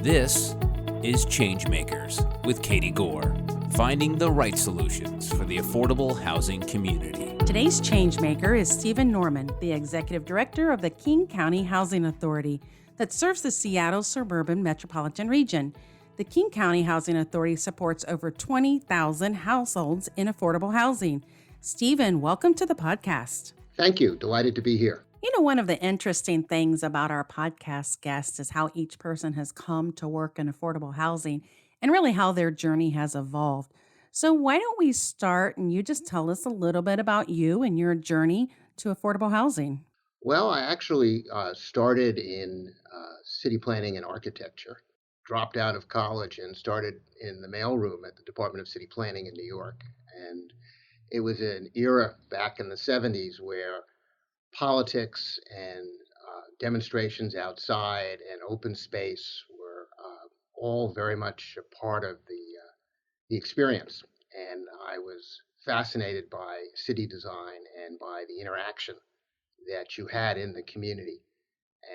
This is ChangeMakers with Katie Gore, finding the right solutions for the affordable housing community. Today's ChangeMaker is Stephen Norman, the Executive Director of the King County Housing Authority that serves the Seattle suburban metropolitan region. The King County Housing Authority supports over 20,000 households in affordable housing. Stephen, welcome to the podcast. Thank you. Delighted to be here. You know, one of the interesting things about our podcast guests is how each person has come to work in affordable housing and really how their journey has evolved. So why don't we start and you just tell us a little bit about you and your journey to affordable housing? Well, I actually started in city planning and architecture, dropped out of college and started in the mailroom at the Department of City Planning in New York. And it was an era back in the 70s where politics and demonstrations outside and open space were all very much a part of the experience. And I was fascinated by city design and by the interaction that you had in the community.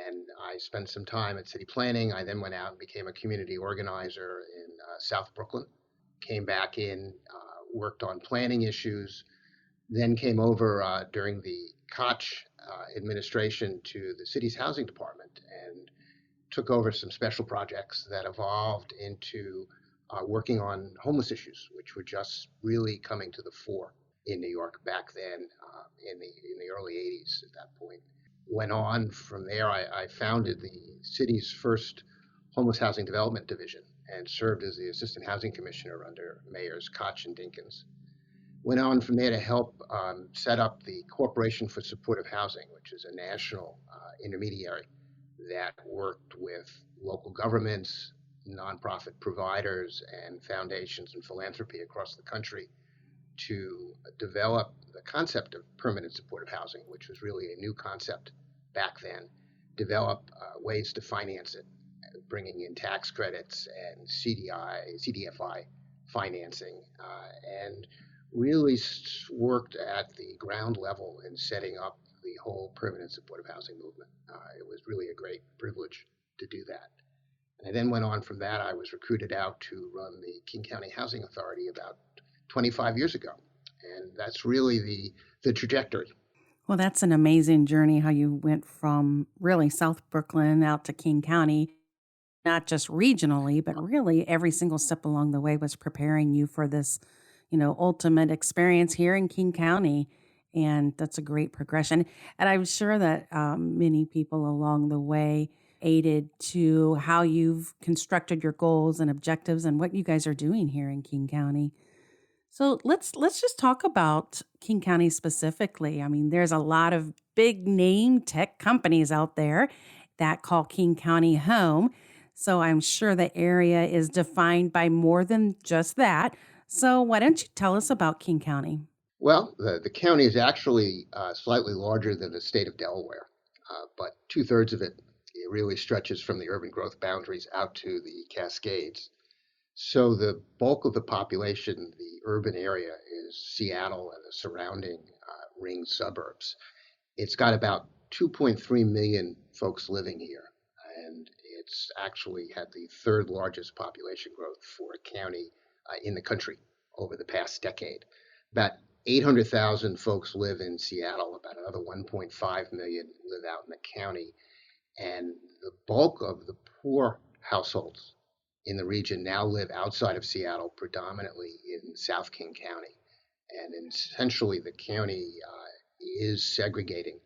And I spent some time at city planning. I then went out and became a community organizer in South Brooklyn, came back in, worked on planning issues, then came over during the Koch administration to the city's housing department and took over some special projects that evolved into working on homeless issues, which were just really coming to the fore in New York back then in the early 80s at that point. Went on from there, I founded the city's first homeless housing development division and served as the assistant housing commissioner under mayors Koch and Dinkins. Went on from there to help set up the Corporation for Supportive Housing, which is a national intermediary that worked with local governments, nonprofit providers, and foundations and philanthropy across the country to develop the concept of permanent supportive housing, which was really a new concept back then, develop ways to finance it, bringing in tax credits and CDFI financing, and really worked at the ground level in setting up the whole permanent supportive housing movement. It was really a great privilege to do that. And I then went on from that. I was recruited out to run the King County Housing Authority about 25 years ago. And that's really the trajectory. Well, that's an amazing journey how you went from really South Brooklyn out to King County, not just regionally, but really every single step along the way was preparing you for this ultimate experience here in King County. And that's a great progression. And I'm sure that many people along the way aided to how you've constructed your goals and objectives and what you guys are doing here in King County. So let's just talk about King County specifically. I mean, there's a lot of big name tech companies out there that call King County home. So I'm sure the area is defined by more than just that. So why don't you tell us about King County? Well, the county is actually slightly larger than the state of Delaware, but two-thirds of it really stretches from the urban growth boundaries out to the Cascades. So the bulk of the population, the urban area, is Seattle and the surrounding ring suburbs. It's got about 2.3 million folks living here, and it's actually had the third largest population growth for a county in the country over the past decade. About 800,000 folks live in Seattle, about another 1.5 million live out in the county, and the bulk of the poor households in the region now live outside of Seattle, predominantly in South King County. And essentially the county is segregating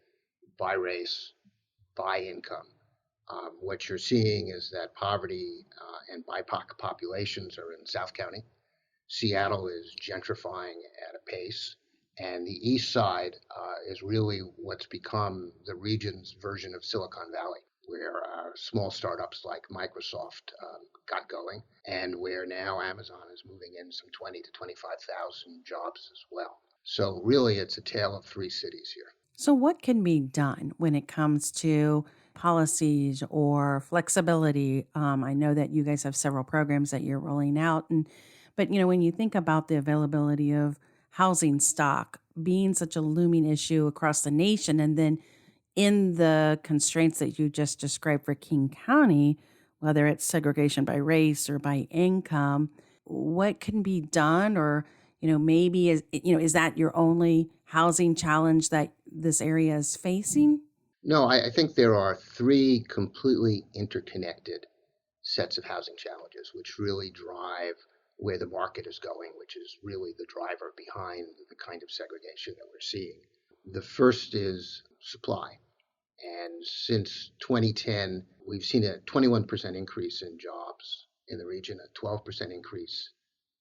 by race, by income. What you're seeing is that poverty and BIPOC populations are in South County. Seattle is gentrifying at a pace, and the east side is really what's become the region's version of Silicon Valley, where small startups like Microsoft got going, and where now Amazon is moving in some 20 to 25,000 jobs as well. So really, it's a tale of three cities here. So what can be done when it comes to policies or flexibility? I know that you guys have several programs that you're rolling out, but when you think about the availability of housing stock being such a looming issue across the nation, and then in the constraints that you just described for King County, whether it's segregation by race or by income. What can be done, or maybe is that your only housing challenge that this area is facing? No, I think there are three completely interconnected sets of housing challenges, which really drive where the market is going, which is really the driver behind the kind of segregation that we're seeing. The first is supply. And since 2010, we've seen a 21% increase in jobs in the region, a 12% increase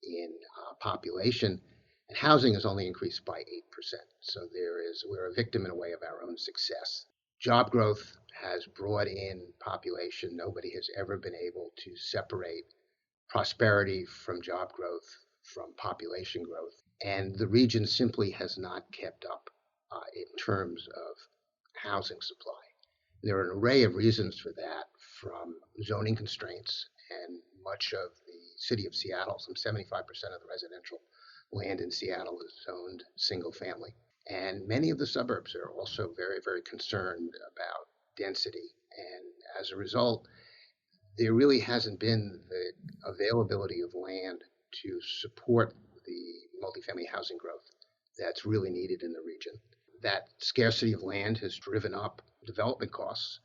in population, and housing has only increased by 8%. So we're a victim in a way of our own success. Job growth has brought in population. Nobody has ever been able to separate prosperity from job growth, from population growth. And the region simply has not kept up in terms of housing supply. There are an array of reasons for that, from zoning constraints, and much of the city of Seattle, some 75% of the residential land in Seattle is zoned single family. And many of the suburbs are also very, very concerned about density. And as a result, there really hasn't been the availability of land to support the multifamily housing growth that's really needed in the region. That scarcity of land has driven up development costs,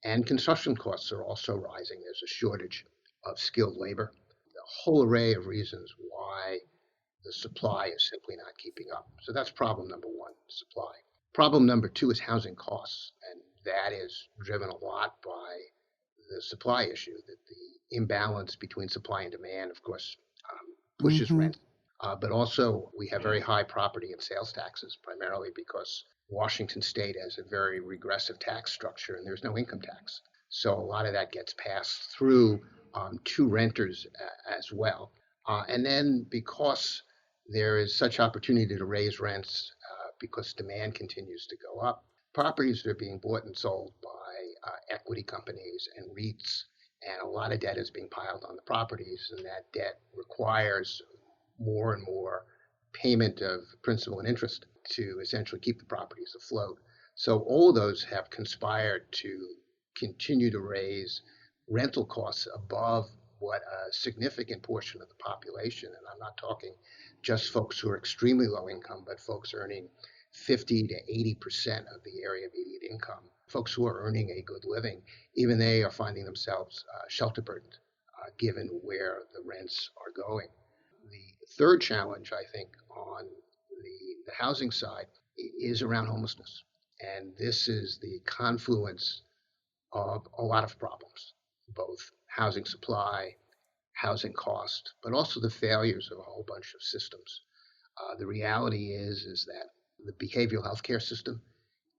and construction costs are also rising. There's a shortage of skilled labor. A whole array of reasons why the supply is simply not keeping up. So that's problem number one, supply. Problem number two is housing costs, and that is driven a lot by the supply issue, that the imbalance between supply and demand, of course, pushes Hmm. rent. But also, we have very high property and sales taxes, primarily because Washington State has a very regressive tax structure and there's no income tax. So a lot of that gets passed through to renters as well. And then because there is such opportunity to raise rents because demand continues to go up, properties are being bought and sold by equity companies and REITs, and a lot of debt is being piled on the properties, and that debt requires more and more payment of principal and interest to essentially keep the properties afloat. So all of those have conspired to continue to raise rental costs above what a significant portion of the population, and I'm not talking just folks who are extremely low income, but folks earning 50 to 80% of the area median income, folks who are earning a good living, even they are finding themselves shelter burdened given where the rents are going. The third challenge, I think, on the housing side is around homelessness. And this is the confluence of a lot of problems, both housing supply, housing cost, but also the failures of a whole bunch of systems. The reality is that the behavioral health care system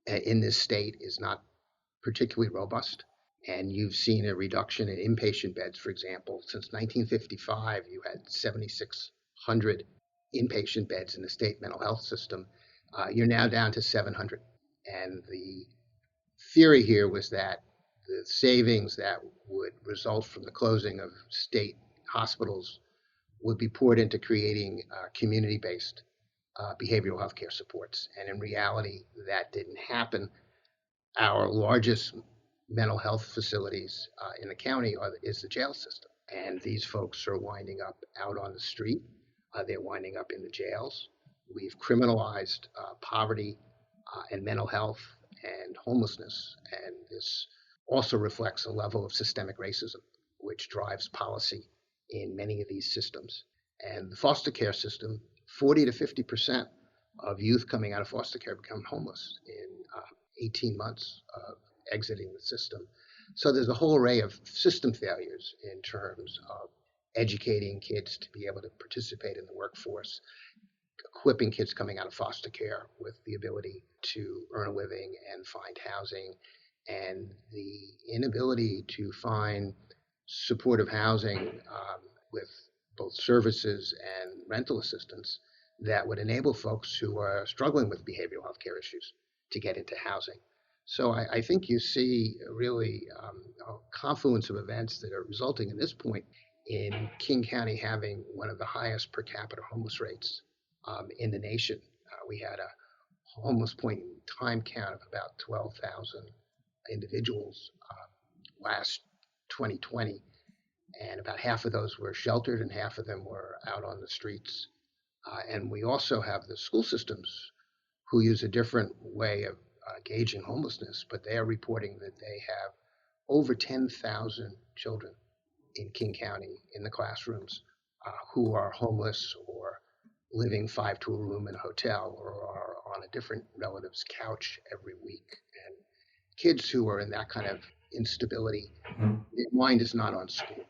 in this state is not particularly robust. And you've seen a reduction in inpatient beds, for example. Since 1955, you had 7,600 inpatient beds in the state mental health system. You're now down to 700. And the theory here was that the savings that would result from the closing of state hospitals would be poured into creating community-based behavioral health care supports. And in reality, that didn't happen. Our largest mental health facilities in the county is the jail system. And these folks are winding up out on the street. They're winding up in the jails. We've criminalized poverty and mental health and homelessness. And this also reflects a level of systemic racism, which drives policy in many of these systems. And the foster care system, 40 to 50% of youth coming out of foster care become homeless in 18 months of exiting the system. So there's a whole array of system failures in terms of educating kids to be able to participate in the workforce, equipping kids coming out of foster care with the ability to earn a living and find housing, and the inability to find supportive housing with both services and rental assistance that would enable folks who are struggling with behavioral health care issues to get into housing. So I think you see really a confluence of events that are resulting in this point in King County having one of the highest per capita homeless rates in the nation. We had a homeless point in time count of about 12,000 individuals last 2020, and about half of those were sheltered and half of them were out on the streets. And we also have the school systems who use a different way of gauging homelessness, but they are reporting that they have over 10,000 children in King County in the classrooms who are homeless or living 5 to a room in a hotel or are on a different relative's couch every week. And kids who are in that kind of instability, their mind is not on school.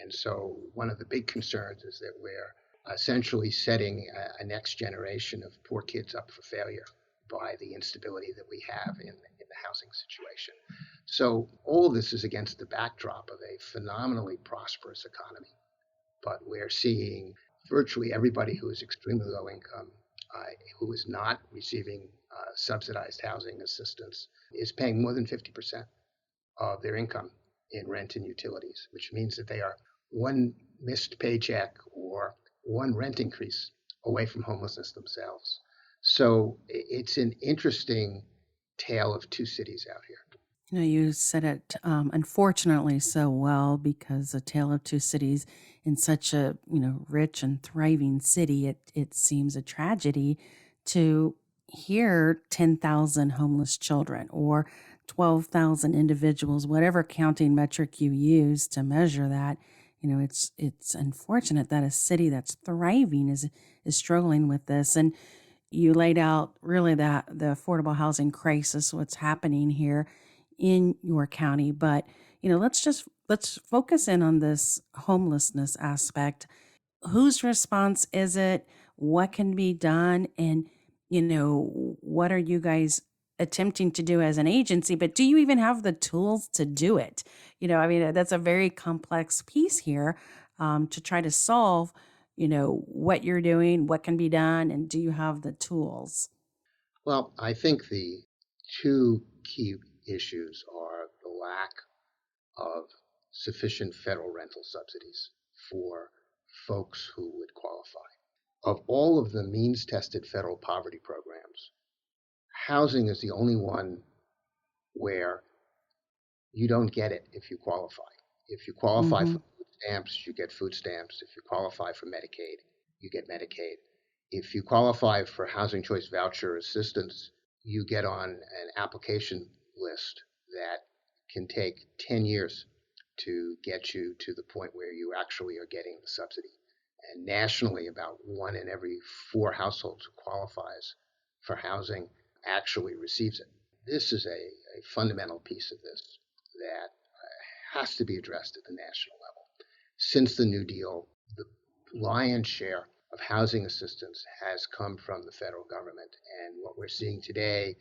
And so one of the big concerns is that we're essentially setting a next generation of poor kids up for failure by the instability that we have in the housing situation. So all of this is against the backdrop of a phenomenally prosperous economy. But we're seeing virtually everybody who is extremely low income, who is not receiving subsidized housing assistance, is paying more than 50% of their income in rent and utilities, which means that they are one missed paycheck or one rent increase away from homelessness themselves. So it's an interesting tale of two cities out here. You said it unfortunately so well, because A Tale of Two Cities in such a rich and thriving city, it seems a tragedy to hear 10,000 homeless children or 12,000 individuals, whatever counting metric you use to measure that. It's unfortunate that a city that's thriving is struggling with this. And you laid out really that the affordable housing crisis, what's happening here in your county. But let's focus in on this homelessness aspect. Whose response is it? What can be done? And what are you guys attempting to do as an agency? But do you even have the tools to do it? That's a very complex piece here, to try to solve what you're doing, what can be done, and do you have the tools? Well, I think the two key issues are the lack of sufficient federal rental subsidies for folks who would qualify. Of all of the means tested federal poverty programs, housing is the only one where you don't get it if you qualify. If you qualify Mm-hmm. for food stamps, you get food stamps. If you qualify for Medicaid, you get Medicaid. If you qualify for housing choice voucher assistance, you get on an application list that can take 10 years to get you to the point where you actually are getting the subsidy. And nationally, about 1 in every 4 households who qualifies for housing actually receives it. This is a fundamental piece of this that has to be addressed at the national level. Since the New Deal, the lion's share of housing assistance has come from the federal government. And what we're seeing today,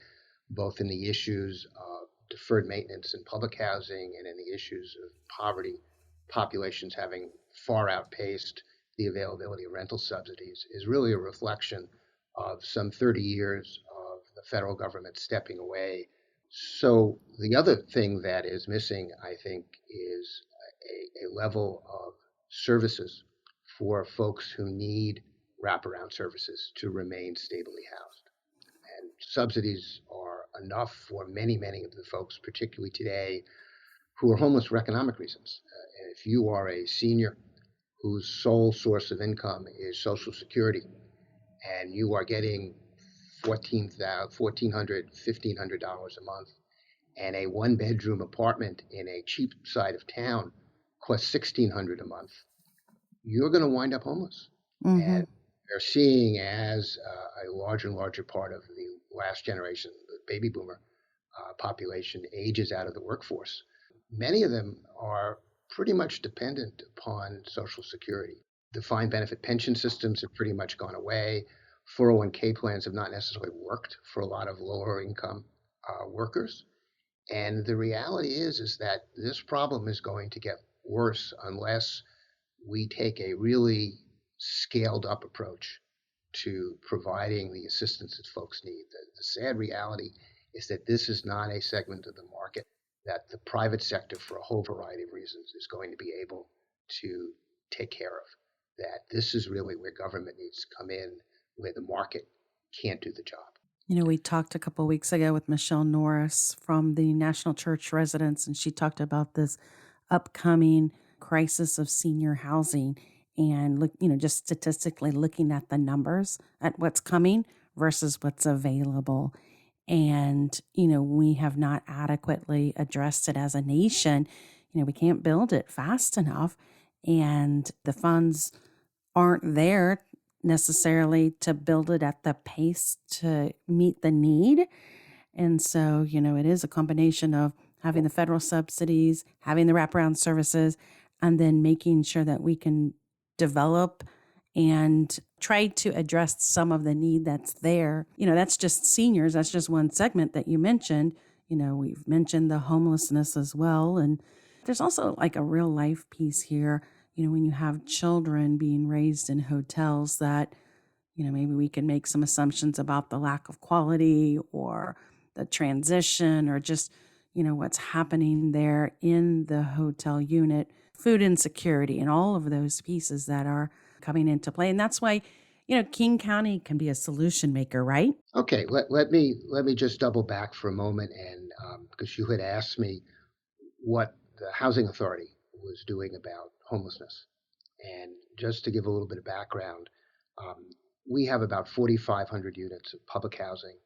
both in the issues of deferred maintenance in public housing and in the issues of poverty, populations having far outpaced the availability of rental subsidies, is really a reflection of some 30 years of the federal government stepping away. So the other thing that is missing, I think, is a level of services for folks who need wraparound services to remain stably housed. And subsidies are enough for many, many of the folks, particularly today, who are homeless for economic reasons. If you are a senior whose sole source of income is Social Security, and you are getting $1,400, $1,500 a month, and a one-bedroom apartment in a cheap side of town costs $1,600 a month, you're going to wind up homeless. Mm-hmm. And they're seeing as a larger and larger part of the last generation, the baby boomer population, ages out of the workforce. Many of them are pretty much dependent upon Social Security. Defined benefit pension systems have pretty much gone away. 401k plans have not necessarily worked for a lot of lower income workers. And the reality is that this problem is going to get worse unless we take a really scaled up approach to providing the assistance that folks need. The sad reality is that this is not a segment of the market that the private sector, for a whole variety of reasons, is going to be able to take care of. That this is really where government needs to come in, where the market can't do the job. We talked a couple of weeks ago with Michelle Norris from the National Church Residents, and she talked about this upcoming crisis of senior housing and look, just statistically looking at the numbers at what's coming versus what's available. And, we have not adequately addressed it as a nation. We can't build it fast enough. And the funds aren't there necessarily to build it at the pace to meet the need. And so, it is a combination of having the federal subsidies, having the wraparound services, and then making sure that we can develop and try to address some of the need that's there. That's just seniors. That's just one segment that you mentioned. We've mentioned the homelessness as well. And there's also like a real life piece here. When you have children being raised in hotels that, maybe we can make some assumptions about the lack of quality or the transition or just, what's happening there in the hotel unit, food insecurity, and all of those pieces that are coming into play. And that's why, King County can be a solution maker, right? Okay, let me just double back for a moment, and because you had asked me what the housing authority was doing about homelessness, and just to give a little bit of background, um, we have about 4,500 units of public housing.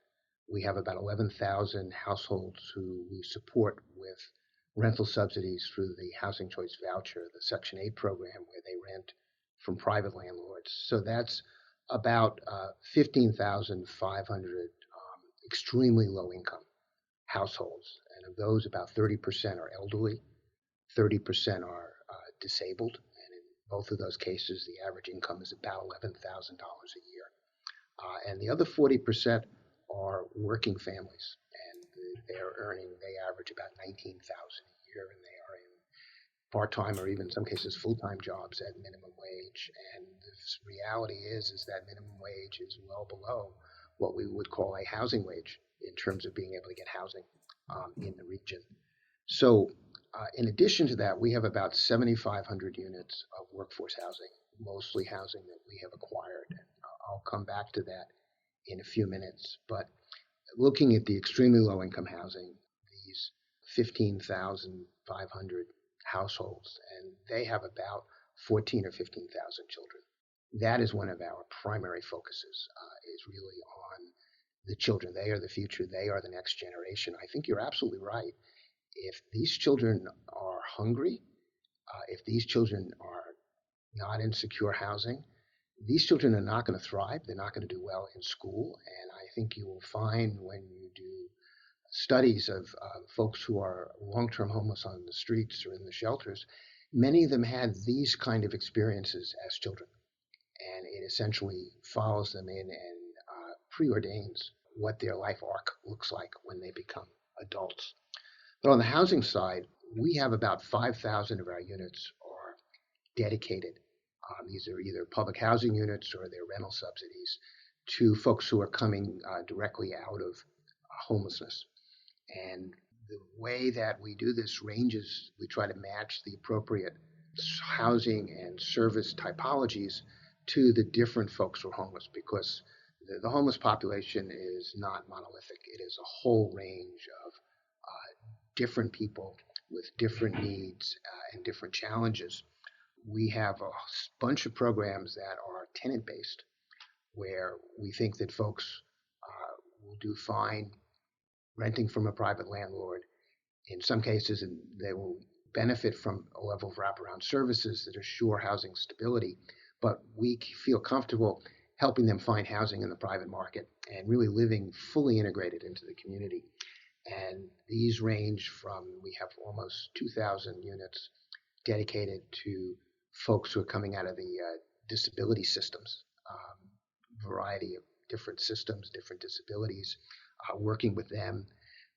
We have about 11,000 households who we support with rental subsidies through the Housing Choice Voucher, the Section 8 program, where they rent from private landlords. So that's about 15,500 extremely low income households. And of those, about 30% are elderly, 30% are disabled. And in both of those cases, the average income is about $11,000 a year. And the other 40% are working families, and they average about 19,000 a year, and they are in part-time or even in some cases full-time jobs at minimum wage. And the reality is that minimum wage is well below what we would call a housing wage in terms of being able to get housing in the region. So in addition to that, we have about 7,500 units of workforce housing, mostly housing that we have acquired. And I'll come back to that in a few minutes. But looking at the extremely low income housing, these 15,500 households, and they have about 14 or 15,000 children. That is one of our primary focuses, is really on the children. They are the future. They are the next generation. I think you're absolutely right. If these children are hungry, if these children are not in secure housing, these children are not going to thrive. They're not going to do well in school. And I think you will find when you do studies of folks who are long-term homeless on the streets or in the shelters, many of them had these kind of experiences as children. And it essentially follows them in and preordains what their life arc looks like when they become adults. But on the housing side, we have about 5,000 of our units are dedicated. These are either public housing units or they're rental subsidies to folks who are coming directly out of homelessness. And the way that we do this ranges, we try to match the appropriate housing and service typologies to the different folks who are homeless, because the homeless population is not monolithic. It is a whole range of different people with different needs and different challenges. We have a bunch of programs that are tenant-based, where we think that folks will do fine renting from a private landlord. In some cases, and they will benefit from a level of wraparound services that assure housing stability, but we feel comfortable helping them find housing in the private market and really living fully integrated into the community. And these range from, we have almost 2,000 units dedicated to folks who are coming out of the disability systems, variety of different systems, different disabilities, working with them.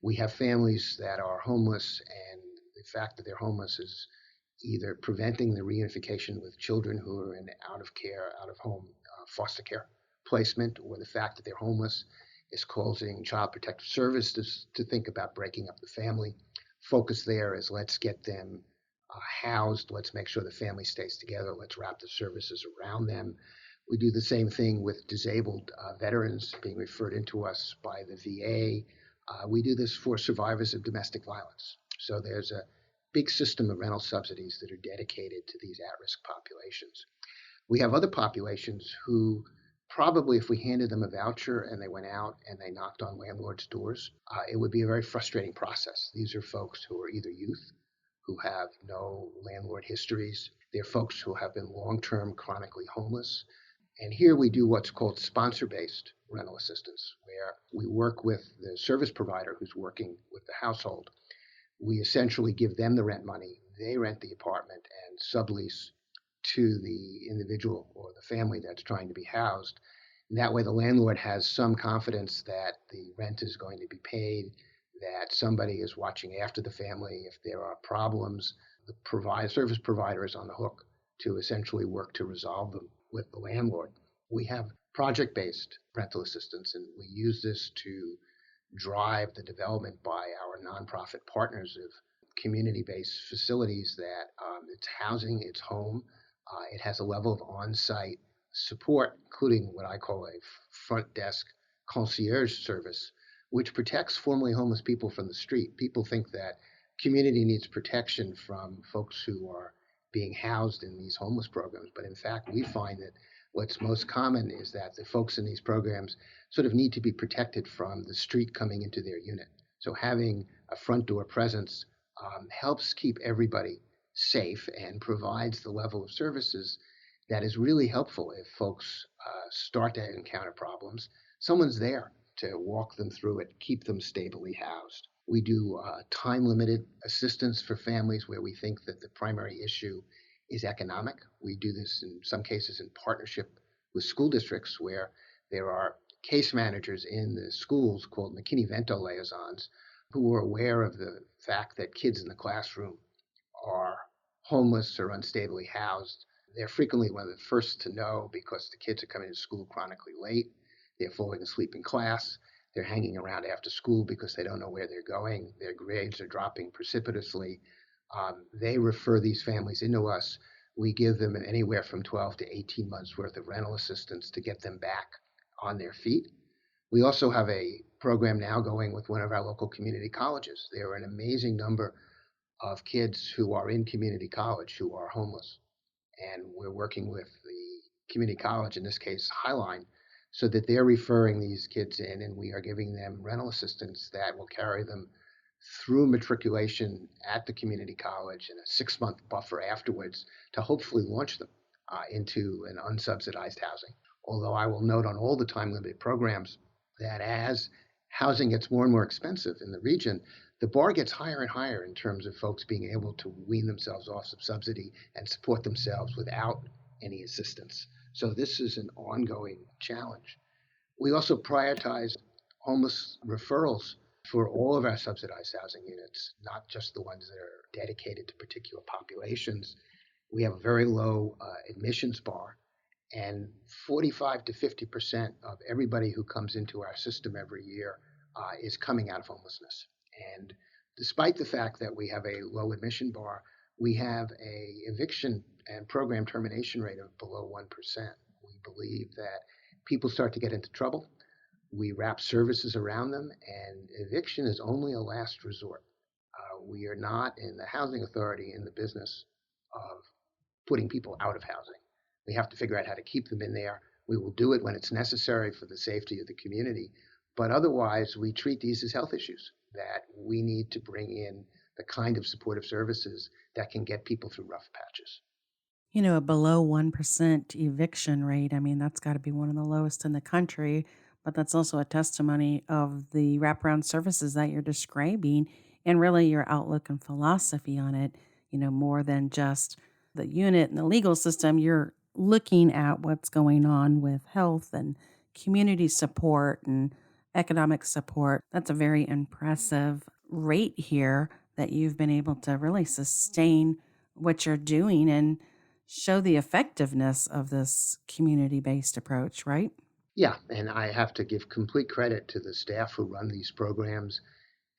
We have families that are homeless, and the fact that they're homeless is either preventing the reunification with children who are in out of care, out of home foster care placement, or the fact that they're homeless is causing Child Protective Services to think about breaking up the family. Focus there is let's get them housed, let's make sure the family stays together, let's wrap the services around them. We do the same thing with disabled veterans being referred into us by the VA. We do this for survivors of domestic violence. So there's a big system of rental subsidies that are dedicated to these at-risk populations. We have other populations who probably, if we handed them a voucher and they went out and they knocked on landlords' doors, it would be a very frustrating process. These are folks who are either youth, who have no landlord histories. They're folks who have been long-term chronically homeless. And here we do what's called sponsor-based rental assistance, where we work with the service provider who's working with the household. We essentially give them the rent money. They rent the apartment and sublease to the individual or the family that's trying to be housed. And that way, the landlord has some confidence that the rent is going to be paid, that somebody is watching after the family. If there are problems, the service provider is on the hook to essentially work to resolve them with the landlord. We have project-based rental assistance, and we use this to drive the development by our nonprofit partners of community-based facilities that it's housing, it's home. It has a level of on-site support, including what I call a front desk concierge service, which protects formerly homeless people from the street. People think that community needs protection from folks who are being housed in these homeless programs. But in fact, we find that what's most common is that the folks in these programs sort of need to be protected from the street coming into their unit. So having a front door presence helps keep everybody safe and provides the level of services that is really helpful if folks start to encounter problems. Someone's there to walk them through it, keep them stably housed. We do time-limited assistance for families where we think that the primary issue is economic. We do this in some cases in partnership with school districts where there are case managers in the schools called McKinney-Vento liaisons who are aware of the fact that kids in the classroom are homeless or unstably housed. They're frequently one of the first to know because the kids are coming to school chronically late. They're falling asleep in class. They're hanging around after school because they don't know where they're going. Their grades are dropping precipitously. They refer these families into us. We give them anywhere from 12 to 18 months worth of rental assistance to get them back on their feet. We also have a program now going with one of our local community colleges. There are an amazing number of kids who are in community college who are homeless. And we're working with the community college, in this case Highline, so that they're referring these kids in and we are giving them rental assistance that will carry them through matriculation at the community college and a 6-month buffer afterwards to hopefully launch them into an unsubsidized housing. Although I will note on all the time-limited programs that as housing gets more and more expensive in the region, the bar gets higher and higher in terms of folks being able to wean themselves off some subsidy and support themselves without any assistance. So this is an ongoing challenge. We also prioritize homeless referrals for all of our subsidized housing units, not just the ones that are dedicated to particular populations. We have a very low admissions bar, and 45 to 50% of everybody who comes into our system every year is coming out of homelessness. And despite the fact that we have a low admission bar, we have a eviction and program termination rate of below 1%. We believe that people start to get into trouble. We wrap services around them, and eviction is only a last resort. We are not in the housing authority in the business of putting people out of housing. We have to figure out how to keep them in there. We will do it when it's necessary for the safety of the community. But otherwise, we treat these as health issues that we need to bring in the kind of supportive services that can get people through rough patches. You know, a below 1% eviction rate, I mean, that's got to be one of the lowest in the country, but that's also a testimony of the wraparound services that you're describing and really your outlook and philosophy on it, more than just the unit and the legal system. You're looking at what's going on with health and community support and economic support. That's a very impressive rate here that you've been able to really sustain what you're doing and show the effectiveness of this community-based approach, right? Yeah, and I have to give complete credit to the staff who run these programs.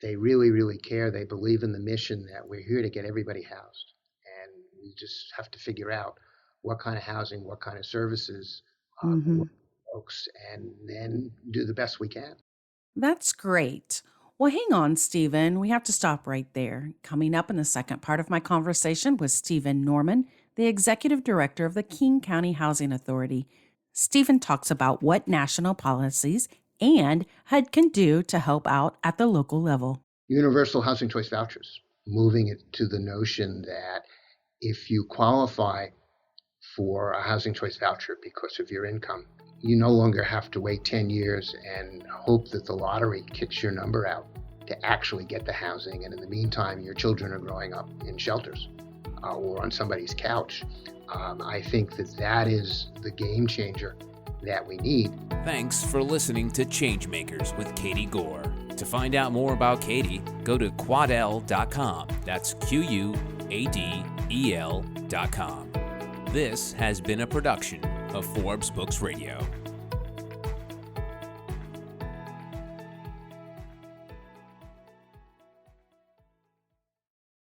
They really, really care. They believe in the mission that we're here to get everybody housed. And we just have to figure out what kind of housing, what kind of services, hmm folks, and then do the best we can. That's great. Well, hang on, Stephen. We have to stop right there. Coming up in the second part of my conversation with Stephen Norman, the Executive Director of the King County Housing Authority. Stephen talks about what national policies and HUD can do to help out at the local level. Universal housing choice vouchers, moving it to the notion that if you qualify for a housing choice voucher because of your income, you no longer have to wait 10 years and hope that the lottery kicks your number out to actually get the housing. And in the meantime, your children are growing up in shelters or on somebody's couch. I think that is the game changer that we need. Thanks for listening to ChangeMakers with Katie Gore. To find out more about Katie, go to quadel.com. That's QUADEL.com. This has been a production of Forbes Books Radio.